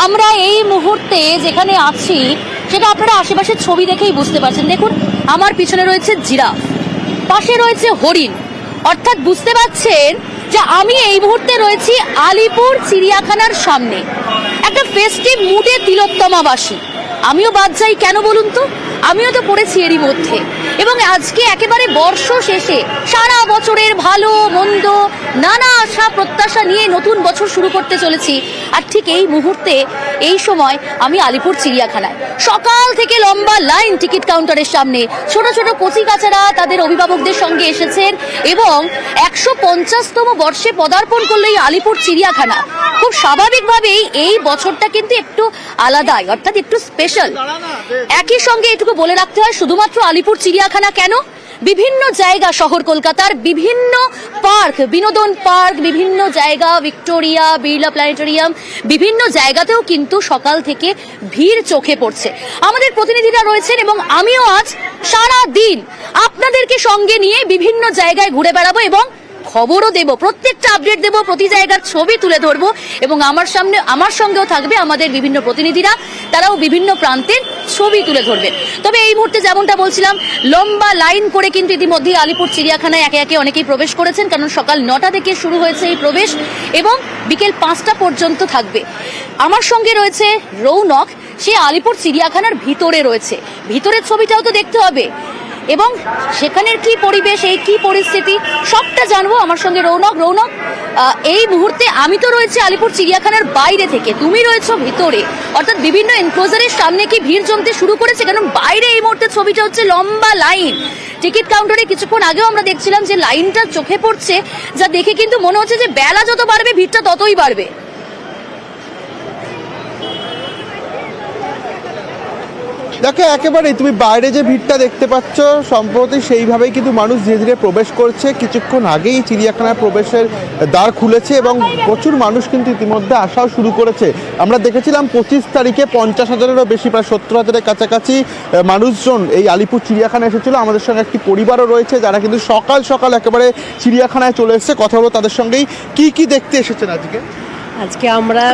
আমরা এই মুহূর্তে যেখানে আছি সেটা আপনারা আশেপাশের ছবি দেখেই বুঝতে পারছেন। দেখুন, আমার পিছনে রয়েছে জিরাফ, পাশে রয়েছে হরিণ, অর্থাৎ বুঝতে পারছেন যে আমি এই মুহূর্তে রয়েছি আলিপুর চিড়িয়াখানার সামনে। একটা ফেস্টিভ মুডে তিলোত্তমাবাসী। আমিও বাদ যাই কেন বলুন তো, আমিও তো পড়েছি এরই মধ্যে। এবং আজকে একেবারে বর্ষ শেষে সারা বছরের ভালো মন্দ নানা আশা প্রত্যাশা নিয়ে নতুন বছর শুরু করতে চলেছি। আর ঠিক এই মুহূর্তে এই সময় আমি আলিপুর চিড়িয়াখানায়। সকাল থেকে লম্বা লাইন টিকিট কাউন্টারের সামনে। ছোট ছোট কচি কাচারা তাদের অভিভাবকদের সঙ্গে এসেছেন এবং 150তম বর্ষে পদার্পণ করলো এই আলিপুর চিড়িয়াখানা। খুব স্বাভাবিকভাবেই এই বছরটা কিন্তু একটু আলাদাই, অর্থাৎ একটু স্পেশাল। একই সঙ্গে এটুকু বলে রাখতে হয়, শুধুমাত্র আলিপুর চিড়িয়াখানা কেন, বিভিন্ন জায়গা শহর কলকাতার বিভিন্ন পার্ক, বিনোদন পার্ক, বিভিন্ন জায়গা, ভিক্টোরিয়া, বিড়লা প্ল্যানেটোরিয়াম, বিভিন্ন জায়গাতেও কিন্তু সকাল থেকে ভিড় চোখে পড়ছে। আমাদের প্রতিনিধিরা রয়েছেন এবং আমিও আজ সারা দিন আপনাদেরকে সঙ্গে নিয়ে বিভিন্ন জায়গায় ঘুরে বেড়াবো এবং খবরও দেব, প্রত্যেকটা আপডেট দেব, প্রতি জায়গার ছবি তুলে ধরবো এবং আমার সঙ্গেও থাকবে আমাদের বিভিন্ন প্রতিনিধিরা, তারাও বিভিন্ন প্রান্তের ছবি তুলে ধরবেন। তবে এই মুহূর্তে যেমনটা বলছিলাম, লম্বা লাইন করে কিন্তু ইতিমধ্যেই আলিপুর চিড়িয়াখানায় একে একে অনেকেই প্রবেশ করেছেন, কারণ সকাল 9টা থেকে শুরু হয়েছে এই প্রবেশ এবং বিকেল 5টা পর্যন্ত থাকবে। আমার সঙ্গে রয়েছে রৌনক, সে আলিপুর চিড়িয়াখানার ভিতরে রয়েছে। ভিতরের ছবিটাও তো দেখতে হবে এবং সেখানের কি পরিবেশ, এই কি পরিস্থিতি, সবটা জানবো। আমার সঙ্গে রৌনক। এই মুহূর্তে আমি তো রয়েছে আলিপুর চিড়িয়াখানার বাইরে থেকে, তুমি রয়েছো ভিতরে, অর্থাৎ বিভিন্ন এনক্লোজারের সামনে কি ভিড় জমতে শুরু করেছে? কারণ বাইরে এই মুহূর্তে ছবিটা হচ্ছে লম্বা লাইন। টিকিট কাউন্টারে কিছুক্ষণ আগেও আমরা দেখছিলাম যে লাইনটা চোখে পড়ছে, যা দেখে কিন্তু মনে হচ্ছে যে বেলা যত বাড়বে ভিড়টা ততই বাড়বে। দেখো, একেবারেই তুমি বাইরে যে ভিড়টা দেখতে পাচ্ছ সম্প্রতি সেইভাবেই কিন্তু মানুষ ধীরে ধীরে প্রবেশ করছে। কিছুক্ষণ আগেই চিড়িয়াখানায় প্রবেশের দ্বার খুলেছে এবং প্রচুর মানুষ কিন্তু ইতিমধ্যে আসাও শুরু করেছে। আমরা দেখেছিলাম 25 তারিখে 50,000-এরও বেশি, প্রায় 70,000-এর কাছাকাছি মানুষজন এই আলিপুর চিড়িয়াখানায় এসেছিল। আমাদের সঙ্গে একটি পরিবারও রয়েছে যারা কিন্তু সকাল সকাল একেবারে চিড়িয়াখানায় চলে এসেছে। কথা বলবো তাদের সঙ্গেই। কি দেখতে এসেছেন আজকে? আজকে আমরা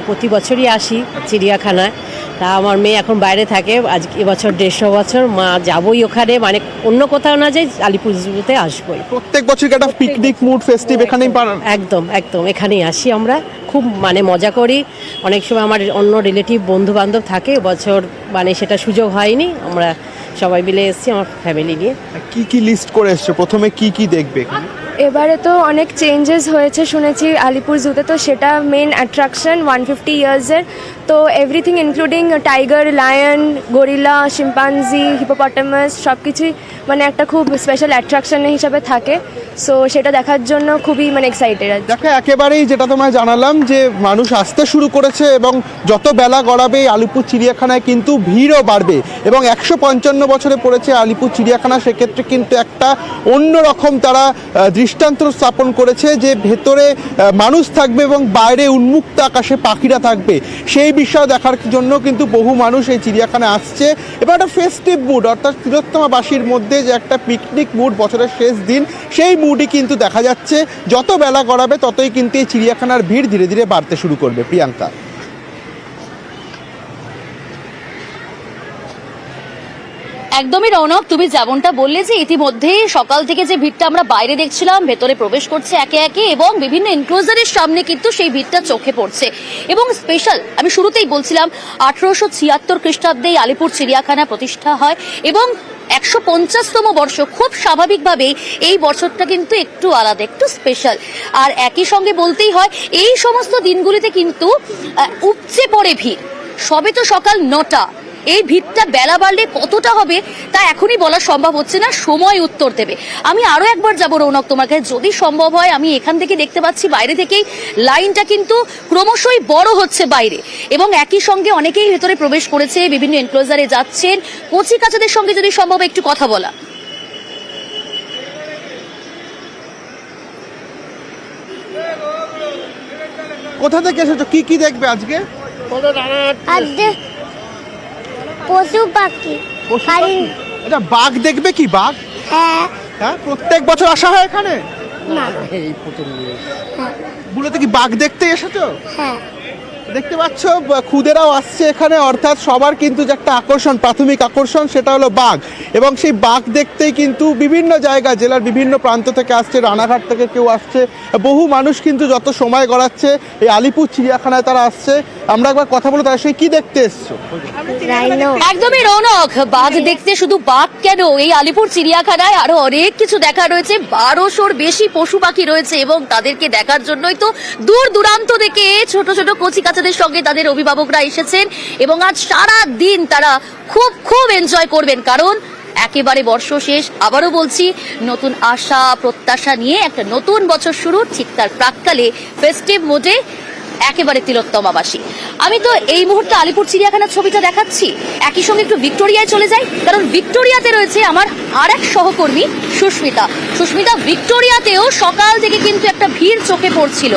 প্রতি বছরই আসি চিড়িয়াখানায়। তা আমার মেয়ে এখন বাইরে থাকে, আজকে এবছর 150 বছর, মা যাবই ওখানে, অন্য কোথাও না যাই, আলিপুর জুতে আসবোই। প্রত্যেক বছর একটা পিকনিক মুড, ফেস্টিভ এখানেই পালন। একদম এখানেই আসি আমরা, খুব মজা করি। অনেক সময় আমার অন্য রিলেটিভ বন্ধু বান্ধব থাকে, এবছর সেটা সুযোগ হয়নি, আমরা সবাই মিলে এসেছি আমার ফ্যামিলি নিয়ে। কি লিস্ট করে এসছো? প্রথমে কি দেখবে এখানে? এবারে তো অনেক চেঞ্জেস হয়েছে শুনেছি আলিপুর জুতে, তো সেটা মেন অ্যাট্রাকশন 150 ইয়ার্সের। তো everything including tiger, lion, gorilla, chimpanzee, hippopotamus সব কিছুই একটা খুব স্পেশাল অ্যাট্রাকশন হিসাবে থাকে। সো সেটা দেখার জন্য খুবই এক্সাইটেড আছে। দেখো, একেবারেই যেটা তোমায় জানালাম যে মানুষ আসতে শুরু করেছে এবং যত বেলা গড়াবে আলিপুর চিড়িয়াখানায় কিন্তু ভিড়ও বাড়বে এবং 155 বছরে পড়েছে আলিপুর চিড়িয়াখানা। সেক্ষেত্রে কিন্তু একটা অন্যরকম তারা দৃষ্টান্ত স্থাপন করেছে যে ভেতরে মানুষ থাকবে এবং বাইরে উন্মুক্ত আকাশে পাখিরা থাকবে। সেই বিষয় দেখার জন্য কিন্তু বহু মানুষ এই চিড়িয়াখানায় আসছে এবং একটা ফেস্টিভ মুড, অর্থাৎ তিলোত্তমাবাসীর মধ্যে যে একটা পিকনিক মুড, বছরের শেষ দিন, সেই মুডই কিন্তু দেখা যাচ্ছে। যত বেলা গড়াবে ততই কিন্তু এই চিড়িয়াখানার ভিড় ধীরে ধীরে বাড়তে শুরু করবে। প্রিয়াঙ্কা। একদমই রৌনক, তুমি যেমনটা বললে যে ইতিমধ্যেই সকাল থেকে যে ভিড়টা আমরা বাইরে দেখছিলাম, ভেতরে প্রবেশ করছে একে একে এবং বিভিন্ন এনক্লোজারের সামনে কিন্তু সেই ভিড়টা চোখে পড়ছে। এবং স্পেশাল, আমি শুরুতেই বলছিলাম 1876 খ্রিস্টাব্দে আলিপুর চিড়িয়াখানা প্রতিষ্ঠা হয় এবং 150তম বর্ষ। খুব স্বাভাবিকভাবেই এই বছরটা কিন্তু একটু আলাদা, একটু স্পেশাল। আর একই সঙ্গে বলতেই হয় এই সমস্ত দিনগুলিতে কিন্তু উপচে পড়ে ভিড়। সবে তো সকাল 9টা, এই ভিড়টা বেলা বাড়লে কতটা হবে তা এখনই বলা সম্ভব হচ্ছে না, সময় উত্তর দেবে। আমি আরো একবার যাবো রৌনক তোমার কাছে, যদি সম্ভব হয়। আমি এখান থেকে দেখতে পাচ্ছি বাইরে থেকেই লাইনটা কিন্তু ক্রমশই বড় হচ্ছে বাইরে এবং একই সঙ্গে অনেকেই ভেতরে প্রবেশ করেছে, বিভিন্ন এনক্লোজারে যাচ্ছেন। কচি কাচাদের সঙ্গে যদি সম্ভব একটু কথা বলা। কোথা থেকে এসেছো? কি দেখবে আজকে? পশু পাখি। এটা বাঘ দেখবে? কি বাঘ? হ্যাঁ, প্রত্যেক বছর আসা হয় এখানে? না, বুলোতে কি বাঘ দেখতে এসেছো? হ্যাঁ। দেখতে পাচ্ছ খুদেরাও আসছে এখানে, অর্থাৎ সবার কিন্তু যে একটা আকর্ষণ, প্রাথমিক আকর্ষণ সেটা হলো বাঘ, এবং সেই বাঘ দেখতেই কিন্তু বিভিন্ন জায়গা, জেলার বিভিন্ন প্রান্ত থেকে আসছে, রানাঘাট থেকে কেউ আসছে, বহু মানুষ কিন্তু যত সময় গড়াচ্ছে এই আলিপুর চিড়িয়াখানায় তারা আসছে। আমরা একবার কথা বলে তার সেই কি দেখতে এসছো? রাইনো একদমই রৌনক, বাঘ দেখতে শুধু বাঘ কেন, এই আলিপুর চিড়িয়াখানায় আরো অনেক কিছু দেখা রয়েছে, 1200-র বেশি পশু পাখি রয়েছে এবং তাদেরকে দেখার জন্যই তো দূর দূরান্ত থেকে ছোট ছোট কচি কাচাদের সঙ্গে তাদের অভিভাবকরা এসেছেন এবং আজ সারা দিন তারা খুব এনজয় করবেন, কারণ একেবারে বর্ষ শেষ। আবারও বলছি, নতুন আশা প্রত্যাশা নিয়ে একটা নতুন বছর শুরু, ঠিক তার প্রাক্কালে ফেস্টিভ মোডে একেবারে তিলোত্তমাবাসী। আমি তো এই মুহূর্তে আলিপুর চিড়িয়াখানার ছবিটা দেখাচ্ছি, একই সঙ্গে একটু ভিক্টোরিয়ায় চলে যাই, কারণ ভিক্টোরিয়াতে রয়েছে আমার আর এক সহকর্মী সুস্মিতা। ভিক্টোরিয়াতেও সকাল থেকে কিন্তু একটা ভিড় চোখে পড়ছিল,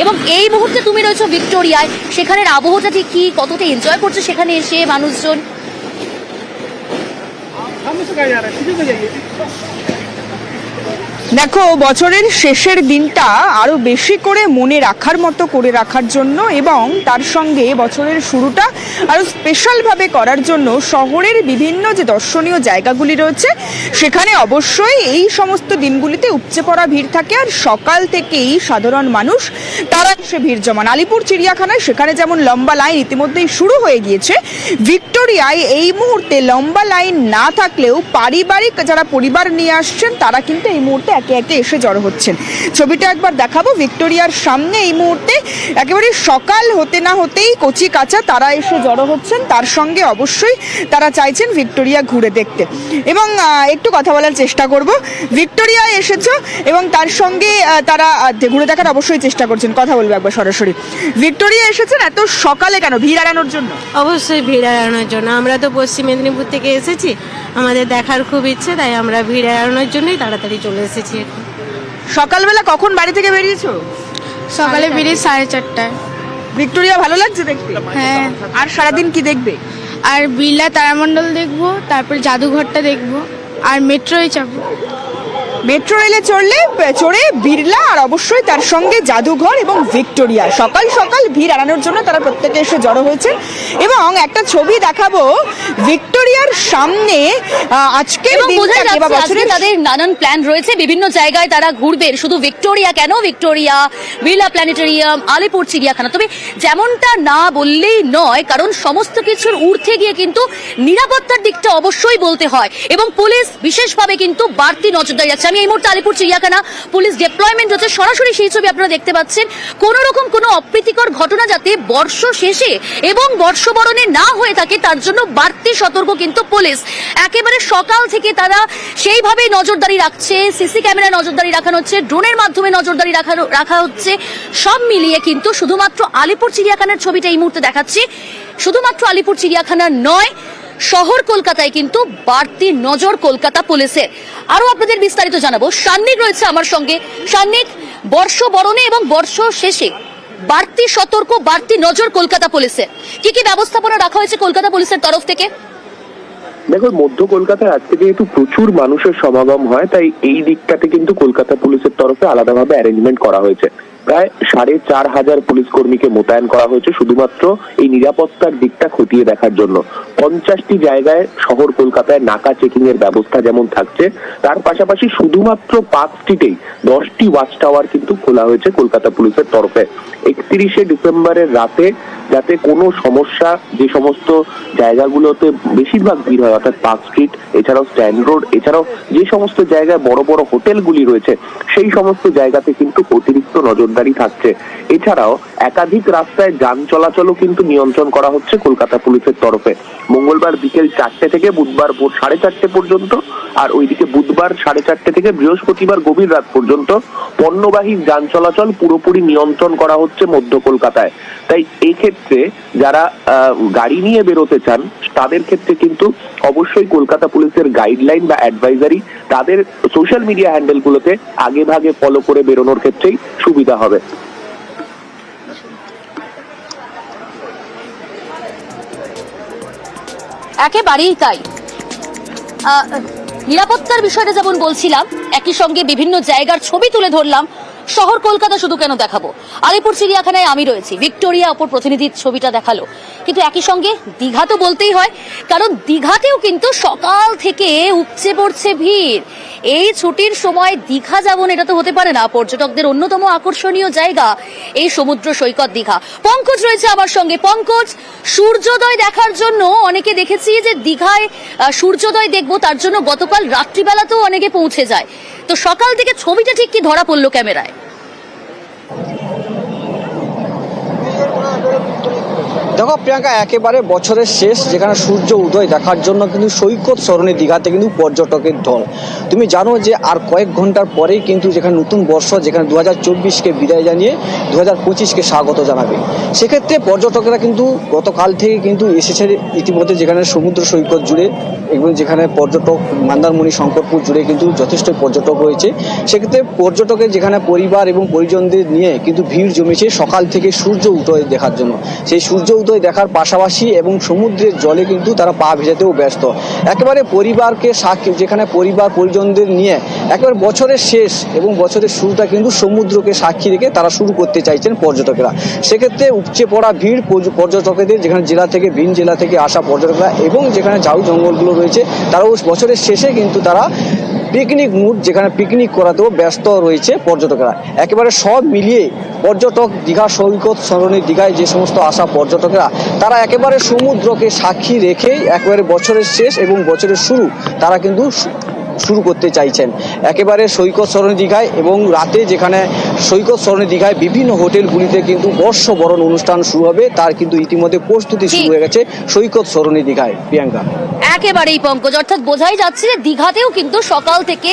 এবং এই মুহূর্তে তুমি রয়েছো ভিক্টোরিয়ায়, সেখানের আবহাওয়াটা ঠিক কি, কতটা এনজয় করছে সেখানে এসে মানুষজন? দেখো, বছরের শেষের দিনটা আরো বেশি করে মনে রাখার মতো করে রাখার জন্য এবং তার সঙ্গে বছরের শুরুটা আরো স্পেশালভাবে করার জন্য শহরের বিভিন্ন যে দর্শনীয় জায়গাগুলি রয়েছে সেখানে অবশ্যই এই সমস্ত দিনগুলিতে উপচে পড়া ভিড় থাকে, আর সকাল থেকেই সাধারণ মানুষ তারা এসে ভিড় জমান। আলিপুর চিড়িয়াখানায় সেখানে যেমন লম্বা লাইন ইতিমধ্যেই শুরু হয়ে গিয়েছে, ভিক্টোরিয়ায় এই মুহূর্তে লম্বা লাইন না থাকলেও পারিবারিক যারা পরিবার নিয়ে আসছেন তারা কিন্তু এই মুহূর্তে একে একে এসে জড়ো হচ্ছেন। ছবিটা একবার দেখাবো, ভিক্টোরিয়ার সামনে এই মুহূর্তে একেবারে সকাল হতে না হতেই কচি কাঁচা তারা এসে জড়ো হচ্ছেন, তার সঙ্গে অবশ্যই তারা চাইছেন ভিক্টোরিয়া ঘুরে দেখতে। এবং একটু কথা বলার চেষ্টা করব, ভিক্টোরিয়ায় এসেছো এবং তার সঙ্গে তারা ঘুরে দেখার অবশ্যই চেষ্টা করছেন, কথা বলবো একবার সরাসরি। ভিক্টোরিয়া এসেছেন এত সকালে কেন, ভিড় এড়ানোর জন্য? অবশ্যই ভিড় এড়ানোর জন্য, আমরা তো পশ্চিম মেদিনীপুর থেকে এসেছি, আমাদের দেখার খুব ইচ্ছে, তাই আমরা ভিড় এড়ানোর জন্যই তাড়াতাড়ি চলে এসেছি। সকালবেলা কখন বাড়ি থেকে বেরিয়েছো? সকালে বেরিয়ে 4:30টায়। ভিক্টোরিয়া ভালো লাগছে দেখতে? হ্যাঁ। আর সারাদিন কি দেখবে? আর বিড়লা তারামণ্ডল দেখবো, তারপর জাদুঘরটা দেখবো, আর মেট্রোয় চাপবো। মেট্রো রেলে চড়ে বিড়লা আর অবশ্যই তার সঙ্গে জাদুঘর এবং ভিক্টোরিয়া। সকাল সকাল ভিড় এড়ানোর জন্য তারা প্রত্যেকে এসে জড়ো হয়েছে এবং একটা ছবি দেখাবো ভিক্টোরিয়ার সামনে আজকের এবং বোঝা দিনটাকে বা যাচ্ছে আজকে বছরের তাদের নানান প্ল্যান রয়েছে, বিভিন্ন জায়গায় তারা ঘুরবেন। শুধু ভিক্টোরিয়া কেন, ভিক্টোরিয়া, বিড়লা প্ল্যানেটেরিয়াম, আলিপুর চিড়িয়াখানা। তবে যেমনটা না বললেই নয়, কারণ সমস্ত কিছুর ঊর্ধ্বে গিয়ে কিন্তু নিরাপত্তার দিকটা অবশ্যই বলতে হয়, এবং পুলিশ বিশেষভাবে কিন্তু বাড়তি নজরদারি রাখছে। আমি এই মুহূর্তে আলিপুর চিড়িয়াখানা পুলিশ ডিপ্লয়মেন্ট হচ্ছে, সরাসরি সেই ছবি আপনারা দেখতে পাচ্ছেন। কোন রকম কোনো অপ্রীতিকর ঘটনা যাতে বর্ষ শেষে এবং বর্ষবরণে না হয়ে থাকে তার জন্য বাড়তি সতর্ক কিন্তু পুলিশ। একেবারে সকাল থেকে তারা সেইভাবে নজরদারি রাখছে, সিসি ক্যামেরায় নজরদারি রাখানো হচ্ছে, ড্রোনের মাধ্যমে নজরদারি রাখা হচ্ছে। সব মিলিয়ে কিন্তু শুধুমাত্র আলিপুর চিড়িয়াখানার ছবিটা এই মুহূর্তে দেখাচ্ছি, শুধুমাত্র আলিপুর চিড়িয়াখানার নয়, শহর কলকাতায় কিন্তু বাড়তি নজর কলকাতা পুলিশের। আরো আপনাদের বিস্তারিত জানাবো, সান্নিক রয়েছে আমার সঙ্গে। সান্নিক, বর্ষবরণে এবং বর্ষ শেষে বাড়তি সতর্ক, বাড়তি নজর কলকাতা পুলিশের, কি কি ব্যবস্থাপনা রাখা হয়েছে কলকাতা পুলিশের তরফ থেকে? দেখো, মধ্য কলকাতায় আজকে যেহেতু প্রচুর মানুষের সমাগম হয়, তাই এই দিকটাতে কিন্তু কলকাতা পুলিশের তরফে আলাদাভাবে অ্যারেঞ্জমেন্ট করা হয়েছে। প্রায় 5,500 পুলিশ কর্মীকে মোতায়েন করা হয়েছে শুধুমাত্র এই নিরাপত্তার দিকটা খতিয়ে দেখার জন্য। 50টি জায়গায় শহর কলকাতায় নাকা চেকিং এর ব্যবস্থা যেমন থাকছে, তার পাশাপাশি শুধুমাত্র পার্ক স্ট্রিটেই 10টি ওয়াচ টাওয়ার কিন্তু খোলা হয়েছে কলকাতা পুলিশের তরফে। 31শে ডিসেম্বরের রাতে যাতে কোনো সমস্যা, যে সমস্ত জায়গাগুলোতে বেশিরভাগ ভিড় হয় অর্থাৎ পার্ক স্ট্রিট, এছাড়াও স্ট্যান্ড রোড, এছাড়াও যে সমস্ত জায়গায় বড় বড় হোটেলগুলি রয়েছে সেই সমস্ত জায়গাতে কিন্তু অতিরিক্ত নজরদারি থাকছে। এছাড়াও একাধিক রাস্তায় যান চলাচলও কিন্তু নিয়ন্ত্রণ করা হচ্ছে কলকাতা পুলিশের তরফে। মঙ্গলবার বিকেল 4টে থেকে বুধবার ভোর 4:30 পর্যন্ত, আর ওইদিকে বুধবার 4:30 থেকে বৃহস্পতিবার গভীর রাত পর্যন্ত পণ্যবাহী যান চলাচল পুরোপুরি নিয়ন্ত্রণ করা হচ্ছে মধ্য কলকাতায়। তাই এই ক্ষেত্রে যারা গাড়ি নিয়ে বেরোতে চান তাদের ক্ষেত্রে কিন্তু অবশ্যই কলকাতা পুলিশের গাইডলাইন বা অ্যাডভাইজারি তাদের সোশ্যাল মিডিয়া হ্যান্ডেলগুলোতে আগে ভাগে ফলো করে বেরোনোর ক্ষেত্রেই সুবিধা হবে। একেবারেই তাই। নিরাপত্তার বিষয়টা যেমন বলছিলাম, একই সঙ্গে বিভিন্ন জায়গার ছবি তুলে ধরলাম, শহর কলকাতা শুধু কেন দেখাবো, আলিপুর চিড়িয়াখানায় আমি রয়েছি, ভিক্টোরিয়া অপর প্রতিনিধির ছবিটা দেখালো, কিন্তু একই সঙ্গে দীঘা তো বলতেই হয়, কারণ দীঘাতেও কিন্তু সকাল থেকে উপচে পড়ছে ভিড়। এই ছুটির সময় দীঘা যাবন এটা তো হতে পারে না। পর্যটকদের অন্যতম আকর্ষণীয় জায়গা এই সমুদ্র সৈকত দীঘা। পঙ্কজ রয়েছে আমার সঙ্গে। পঙ্কজ, সূর্যোদয় দেখার জন্য অনেকে দেখেছি যে দীঘায় সূর্যোদয় দেখবো, তার জন্য গতকাল রাত্রিবেলাতেও অনেকে পৌঁছে যায়। তো সকাল থেকে ছবিটা ঠিক কি ধরা পড়লো ক্যামেরায়? দেখো প্রিয়াঙ্কা, একেবারে বছরের শেষ, যেখানে সূর্য উদয় দেখার জন্য কিন্তু সৈকত সরণি দীঘাতে কিন্তু পর্যটকের ঢল। তুমি জানো যে আর কয়েক ঘন্টার পরেই কিন্তু যেখানে নতুন বর্ষ, যেখানে 2024কে বিদায় জানিয়ে 2025কে স্বাগত জানাবে, সেক্ষেত্রে পর্যটকেরা কিন্তু গতকাল থেকে কিন্তু এসেছে ইতিমধ্যে, যেখানে সমুদ্র সৈকত জুড়ে এবং যেখানে পর্যটক মন্দারমণি শঙ্করপুর জুড়ে কিন্তু যথেষ্ট পর্যটক রয়েছে। সেক্ষেত্রে পর্যটকের যেখানে পরিবার এবং পরিজনদের নিয়ে কিন্তু ভিড় জমেছে সকাল থেকে সূর্য উদয় দেখার জন্য। সেই সূর্য উদয় দেখার পাশাপাশি এবং সমুদ্রের জলে কিন্তু তারা পা ভেজাতেও ব্যস্ত। একেবারে পরিবারকে সাক্ষী, যেখানে পরিবার পরিজনদের নিয়ে একেবারে বছরের শেষ এবং বছরের শুরুটা কিন্তু সমুদ্রকে সাক্ষী রেখে তারা শুরু করতে চাইছেন পর্যটকেরা। সেক্ষেত্রে উপচে পড়া ভিড় পর্যটকদের, যেখানে জেলা থেকে ভিন জেলা থেকে আসা পর্যটকরা এবং যেখানে ঝাউ জঙ্গলগুলো রয়েছে, তারাও বছরের শেষে কিন্তু তারা পিকনিক মুড, যেখানে পিকনিক করাতেও ব্যস্ত রয়েছে পর্যটকরা। একেবারে সব মিলিয়ে পর্যটক দীঘা সৈকত সরণি দীঘায় যে সমস্ত আসা পর্যটকরা, তারা একেবারে সমুদ্রকে সাক্ষী রেখেই একেবারে বছরের শেষ এবং বছরের শুরু তারা কিন্তু শুরু করতে চাইছেন একেবারে সৈকত সরণি দীঘায়। এবং রাতে যেখানে সৈকত সরণি দীঘায় বিভিন্ন হোটেলগুলিতে কিন্তু বর্ষবরণ অনুষ্ঠান শুরু হবে, তার কিন্তু ইতিমধ্যে প্রস্তুতি শুরু হয়ে গেছে সৈকত সরণি দীঘায়। প্রিয়াঙ্কা, একেবারেই পঙ্কজ, অর্থাৎ বোঝাই যাচ্ছে যে দীঘাতেও কিন্তু সকাল থেকে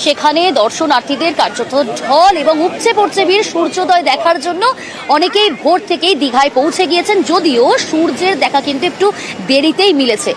সেখানে দর্শনার্থীদের কার্যত ঢল এবং উপচে পড়ছে ভিড় সূর্যোদয় দেখার জন্য। অনেকেই ভোর থেকেই দীঘায় পৌঁছে গিয়েছেন, যদিও সূর্যের দেখা কিন্তু একটু দেরিতেই মিলেছে।